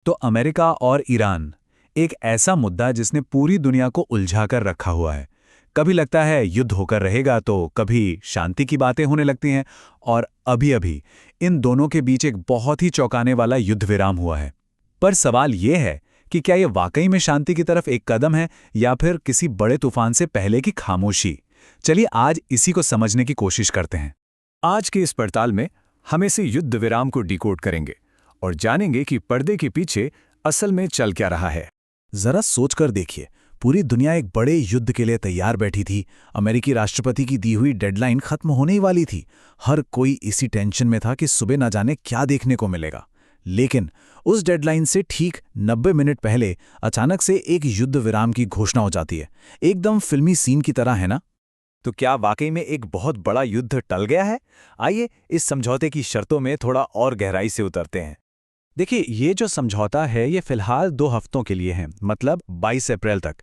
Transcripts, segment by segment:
तो अमेरिका और ईरान एक ऐसा मुद्दा जिसने पूरी दुनिया को उलझा कर रखा हुआ है। कभी लगता है युद्ध होकर रहेगा तो कभी शांति की बातें होने लगती हैं। और अभी-अभी इन दोनों के बीच एक बहुत ही चौंकाने वाला युद्ध विराम हुआ है। पर सवाल यह है कि क्या ये वाकई में शांति की तरफ एक कदम है या फिर किसी बड़े तूफान से पहले की खामोशी। चलिए आज इसी को समझने की कोशिश करते हैं। आज के इस पड़ताल में हम इसी युद्ध विराम को डिकोड करेंगे और जानेंगे कि पर्दे के पीछे असल में चल क्या रहा है। जरा सोचकर देखिए, पूरी दुनिया एक बड़े युद्ध के लिए तैयार बैठी थी। अमेरिकी राष्ट्रपति की दी हुई डेडलाइन खत्म होने ही वाली थी। हर कोई इसी टेंशन में था कि सुबह न जाने क्या देखने को मिलेगा। लेकिन उस डेडलाइन से ठीक 90 मिनट पहले अचानक से एक युद्ध विराम की घोषणा हो जाती है। एकदम फिल्मी सीन की तरह, है ना? तो क्या वाकई में एक बहुत बड़ा युद्ध टल गया है? आइए इस समझौते की शर्तों में थोड़ा और गहराई से उतरते हैं। देखिए, ये जो समझौता है ये फिलहाल 2 हफ्तों के लिए है, मतलब 22 अप्रैल तक।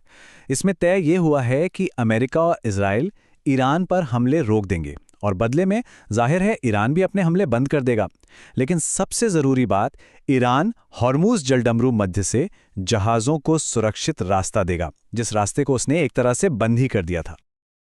इसमें तय ये हुआ है कि अमेरिका और इजराइल ईरान पर हमले रोक देंगे और बदले में जाहिर है ईरान भी अपने हमले बंद कर देगा। लेकिन सबसे ज़रूरी बात, ईरान हॉर्मुज़ जलडमरू मध्य से जहाज़ों को सुरक्षित रास्ता देगा, जिस रास्ते को उसने एक तरह से बंद ही कर दिया था।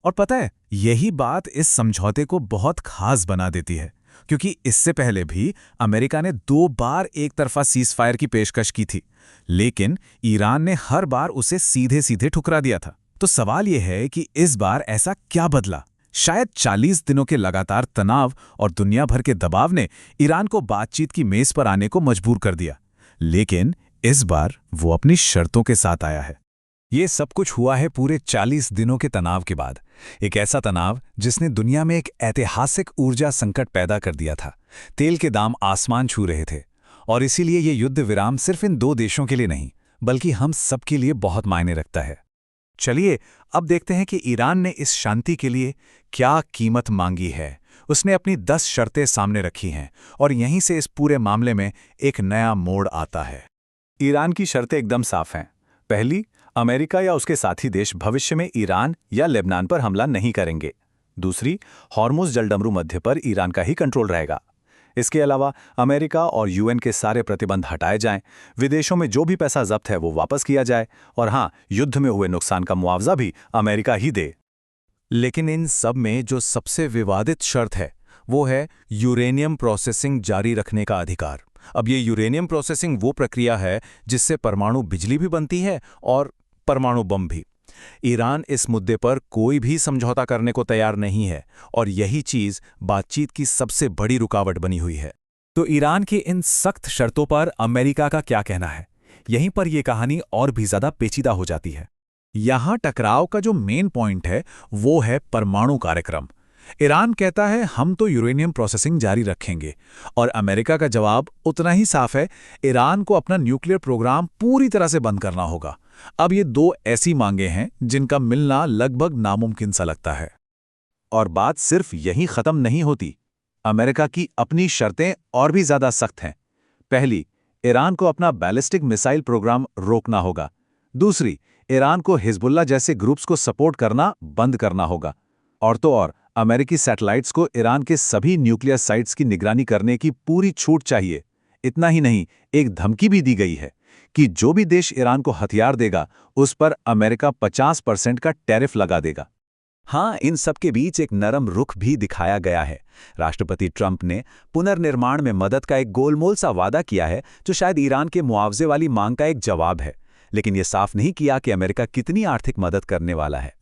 और पता है, यही बात इस समझौते को बहुत खास बना देती है, क्योंकि इससे पहले भी अमेरिका ने 2 बार एक तरफा सीज़फायर की पेशकश की थी, लेकिन ईरान ने हर बार उसे सीधे सीधे ठुकरा दिया था। तो सवाल यह है कि इस बार ऐसा क्या बदला? शायद 40 दिनों के लगातार तनाव और दुनिया भर के दबाव ने ईरान को बातचीत की मेज पर आने को मजबूर कर दिया। लेकिन इस बार वो अपनी शर्तों के साथ आया है। ये सब कुछ हुआ है पूरे 40 दिनों के तनाव के बाद। एक ऐसा तनाव जिसने दुनिया में एक ऐतिहासिक ऊर्जा संकट पैदा कर दिया था। तेल के दाम आसमान छू रहे थे और इसीलिए ये युद्ध विराम सिर्फ इन 2 देशों के लिए नहीं, बल्कि हम सबके लिए बहुत मायने रखता है। चलिए अब देखते हैं कि ईरान ने इस शांति के लिए क्या कीमत मांगी है। उसने अपनी 10 शर्तें सामने रखी हैं और यहीं से इस पूरे मामले में एक नया मोड़ आता है। ईरान की शर्तें एकदम साफ हैं। पहली, अमेरिका या उसके साथी देश भविष्य में ईरान या लेबनान पर हमला नहीं करेंगे। दूसरी, हॉर्मुज़ जलडमरू मध्य पर ईरान का ही कंट्रोल रहेगा। इसके अलावा अमेरिका और यूएन के सारे प्रतिबंध हटाए जाएं, विदेशों में जो भी पैसा जब्त है वो वापस किया जाए और हाँ, युद्ध में हुए नुकसान का मुआवजा भी अमेरिका ही दे। लेकिन इन सब में जो सबसे विवादित शर्त है वो है यूरेनियम प्रोसेसिंग जारी रखने का अधिकार। अब ये यूरेनियम प्रोसेसिंग वो प्रक्रिया है जिससे परमाणु बिजली भी बनती है और परमाणु बम भी। ईरान इस मुद्दे पर कोई भी समझौता करने को तैयार नहीं है और यही चीज बातचीत की सबसे बड़ी रुकावट बनी हुई है। तो ईरान की इन सख्त शर्तों पर अमेरिका का क्या कहना है? यहीं पर यह कहानी और भी ज्यादा पेचीदा हो जाती है। यहां टकराव का जो मेन पॉइंट है वो है परमाणु कार्यक्रम। ईरान कहता है हम तो यूरेनियम प्रोसेसिंग जारी रखेंगे और अमेरिका का जवाब उतना ही साफ है, ईरान को अपना न्यूक्लियर प्रोग्राम पूरी तरह से बंद करना होगा। अब ये 2 ऐसी मांगे हैं जिनका मिलना लगभग नामुमकिन सा लगता है। और बात सिर्फ यहीं खत्म नहीं होती। अमेरिका की अपनी शर्तें और भी ज्यादा सख्त हैं। पहली, ईरान को अपना बैलिस्टिक मिसाइल प्रोग्राम रोकना होगा। दूसरी, ईरान को हिजबुल्लाह जैसे ग्रुप्स को सपोर्ट करना बंद करना होगा। और तो और अमेरिकी सैटेलाइट्स को ईरान के सभी न्यूक्लियर साइट्स की निगरानी करने की पूरी छूट चाहिए। इतना ही नहीं, एक धमकी भी दी गई है कि जो भी देश ईरान को हथियार देगा उस पर अमेरिका 50% का टैरिफ लगा देगा। हाँ, इन सब के बीच एक नरम रुख भी दिखाया गया है। राष्ट्रपति ट्रंप ने पुनर्निर्माण में मदद का एक गोलमोल सा वादा किया है, जो शायद ईरान के मुआवजे वाली मांग का एक जवाब है। लेकिन यह साफ नहीं किया कि अमेरिका कितनी आर्थिक मदद करने वाला है।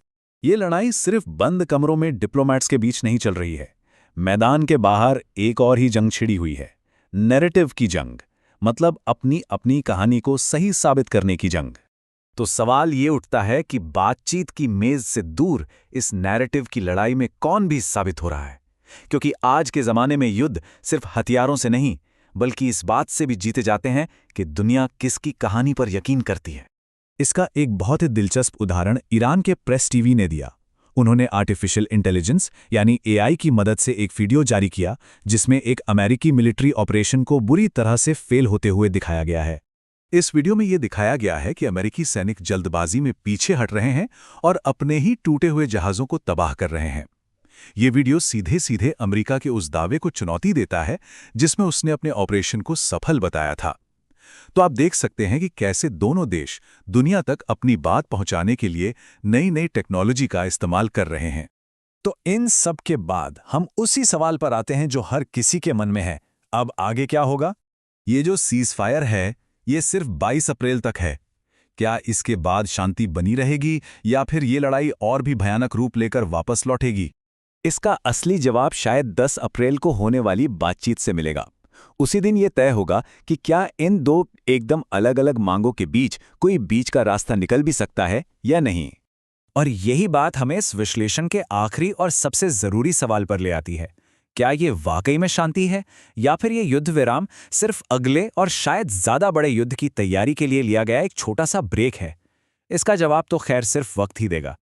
ये लड़ाई सिर्फ बंद कमरों में डिप्लोमैट्स के बीच नहीं चल रही है। मैदान के बाहर एक और ही जंग छिड़ी हुई है, नैरेटिव की जंग, मतलब अपनी अपनी कहानी को सही साबित करने की जंग। तो सवाल ये उठता है कि बातचीत की मेज से दूर इस नैरेटिव की लड़ाई में कौन भी साबित हो रहा है? क्योंकि आज के ज़माने में युद्ध सिर्फ हथियारों से नहीं, बल्कि इस बात से भी जीते जाते हैं कि दुनिया किसकी कहानी पर यकीन करती है। इसका एक बहुत ही दिलचस्प उदाहरण ईरान के प्रेस टीवी ने दिया। उन्होंने आर्टिफिशियल इंटेलिजेंस यानी एआई की मदद से एक वीडियो जारी किया जिसमें एक अमेरिकी मिलिट्री ऑपरेशन को बुरी तरह से फेल होते हुए दिखाया गया है। इस वीडियो में यह दिखाया गया है कि अमेरिकी सैनिक जल्दबाजी में पीछे हट रहे हैं और अपने ही टूटे हुए जहाज़ों को तबाह कर रहे हैं। ये वीडियो सीधे सीधे अमेरिका के उस दावे को चुनौती देता है जिसमें उसने अपने ऑपरेशन को सफल बताया था। तो आप देख सकते हैं कि कैसे दोनों देश दुनिया तक अपनी बात पहुंचाने के लिए नई नई टेक्नोलॉजी का इस्तेमाल कर रहे हैं। तो इन सब के बाद हम उसी सवाल पर आते हैं जो हर किसी के मन में है, अब आगे क्या होगा? ये जो सीज़फायर है, ये सिर्फ 22 अप्रैल तक है। क्या इसके बाद शांति बनी रहेगी या फिर ये लड़ाई और भी भयानक रूप लेकर वापस लौटेगी? इसका असली जवाब शायद 10 अप्रैल को होने वाली बातचीत से मिलेगा। उसी दिन ये तय होगा कि क्या इन दो एकदम अलग-अलग मांगों के बीच कोई बीच का रास्ता निकल भी सकता है या नहीं। और यही बात हमें इस विश्लेषण के आखिरी और सबसे जरूरी सवाल पर ले आती है। क्या ये वाकई में शांति है या फिर ये युद्ध विराम सिर्फ अगले और शायद ज्यादा बड़े युद्ध की तैयारी के लिए लिया गया एक छोटा सा ब्रेक है? इसका जवाब तो खैर सिर्फ वक्त ही देगा।